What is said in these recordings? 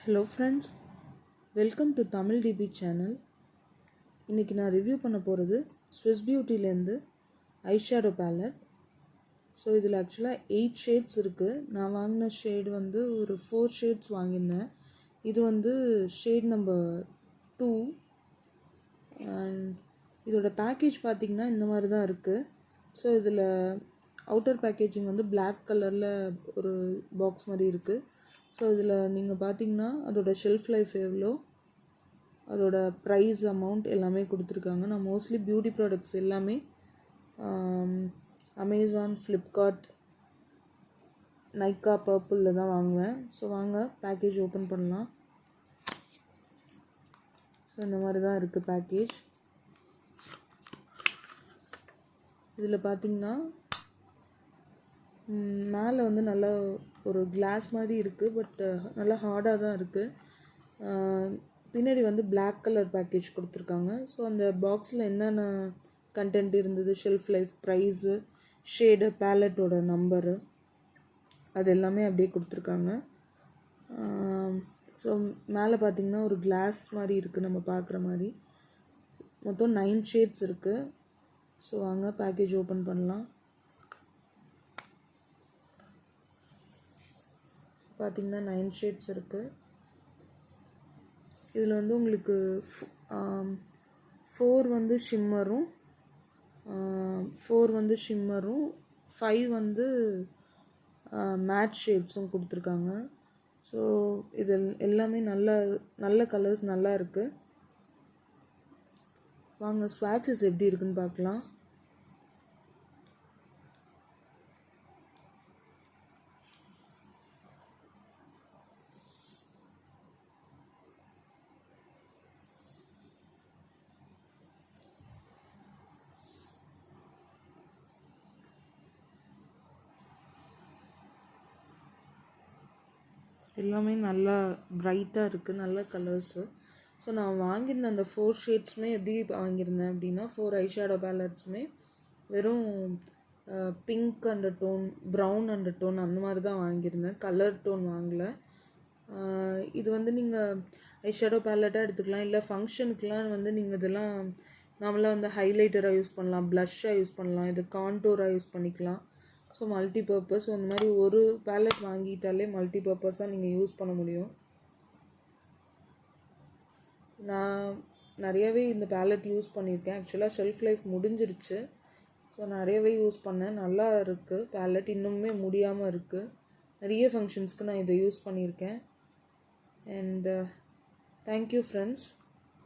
Hello friends, welcome to Tamil TP channel. இன்றைக்கி நான் review பண்ண போகிறது ஸ்விஸ் பியூட்டிலேருந்து ஐஷேடோ பேலட். ஸோ இதில் ஆக்சுவலாக 8 ஷேட்ஸ் இருக்குது. நான் வாங்கின ஷேடு வந்து ஒரு 4 ஷேட்ஸ் வாங்கியிருந்தேன். இது வந்து ஷேட் நம்பர் 2. அண்ட் இதோட பேக்கேஜ் பார்த்திங்கன்னா இந்த மாதிரி தான் இருக்குது. ஸோ இதில் அவுட்டர் பேக்கேஜிங் வந்து பிளாக் கலரில் ஒரு பாக்ஸ் மாதிரி இருக்குது. ஸோ இதில் நீங்கள் பார்த்தீங்கன்னா அதோட ஷெல்ஃப் லைஃப் எவ்வளோ, அதோட ப்ரைஸ் அமௌண்ட் எல்லாமே கொடுத்துருக்காங்க. நான் மோஸ்ட்லி பியூட்டி ப்ராடக்ட்ஸ் எல்லாமே அமேசான், ஃப்ளிப்கார்ட், நைக்கா, பர்பிளில் தான் வாங்குவேன். ஸோ வாங்க பேக்கேஜ் ஓப்பன் பண்ணலாம். ஸோ இந்த மாதிரி தான் இருக்குது பேக்கேஜ். இதில் பார்த்தீங்கன்னா மேலே வந்து நல்லா ஒரு கிளாஸ் மாதிரி இருக்குது, பட் நல்லா ஹார்டாக தான் இருக்குது. பின்னாடி வந்து பிளாக் கலர் பேக்கேஜ் கொடுத்துருக்காங்க. ஸோ அந்த பாக்ஸில் என்னென்ன கண்டென்ட் இருந்தது, ஷெல்ஃப் லைஃப், ப்ரைஸு, ஷேடு, பேலட்டோட நம்பரு, அது எல்லாமே அப்படியே கொடுத்துருக்காங்க. ஸோ மேலே பார்த்திங்கன்னா ஒரு கிளாஸ் மாதிரி இருக்குது, நம்ம பார்க்குற மாதிரி. மொத்தம் 9 ஷேட்ஸ் இருக்குது. ஸோ வாங்க பேக்கேஜ் ஓப்பன் பண்ணலாம். பார்த்திங்கன்னா 9 ஷேட்ஸ் இருக்குது. இதில் வந்து உங்களுக்கு 4 வந்து ஷிம்மரும், 4 வந்து ஷிம்மரும், 5 வந்து மேட் ஷேட்ஸும் கொடுத்துருக்காங்க. ஸோ இது எல்லாமே நல்ல கலர்ஸ் நல்லா இருக்குது. வாங்க ஸ்வாட்சஸ் எப்படி இருக்குன்னு பார்க்கலாம். எல்லாமே நல்லா ப்ரைட்டாக இருக்குது, நல்ல கலர்ஸு. ஸோ நான் வாங்கியிருந்த அந்த 4 ஷேட்ஸுமே எப்படி வாங்கியிருந்தேன் அப்படின்னா, 4 ஐஷேடோ பேலட்ஸுமே வெறும் pink undertone, brown undertone அந்த மாதிரி தான் வாங்கியிருந்தேன். கலர் டோன் வாங்கலை. இது வந்து நீங்கள் ஐஷேடோ பேலட்டாக எடுத்துக்கலாம், இல்லை ஃபங்க்ஷனுக்கெலாம் வந்து நீங்கள் இதெல்லாம் நார்மலாக வந்து ஹைலைட்டராக யூஸ் பண்ணலாம், ப்ளஷ்ஷாக யூஸ் பண்ணலாம், இது கான்டோராக யூஸ் பண்ணிக்கலாம். So multi purpose. அந்த மாதிரி ஒரு பேலட் வாங்கிட்டாலே மல்டி பர்பஸாக நீங்கள் யூஸ் பண்ண முடியும். நான் நிறையவே இந்த பேலட் யூஸ் பண்ணியிருக்கேன். ஆக்சுவலாக ஷெல்ஃப் லைஃப் முடிஞ்சிருச்சு. ஸோ நிறையவே யூஸ் பண்ணேன். நல்லா இருக்குது பேலட், இன்னுமே முடியாமல் இருக்குது. நிறைய ஃபங்க்ஷன்ஸ்க்கு நான் இதை யூஸ் பண்ணியிருக்கேன். And thank you friends.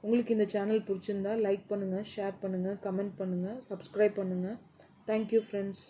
உங்களுக்கு இந்த சேனல் பிடிச்சிருந்தா லைக் பண்ணுங்கள், ஷேர் பண்ணுங்கள், கமெண்ட் பண்ணுங்கள், சப்ஸ்கிரைப் பண்ணுங்கள். Thank you friends.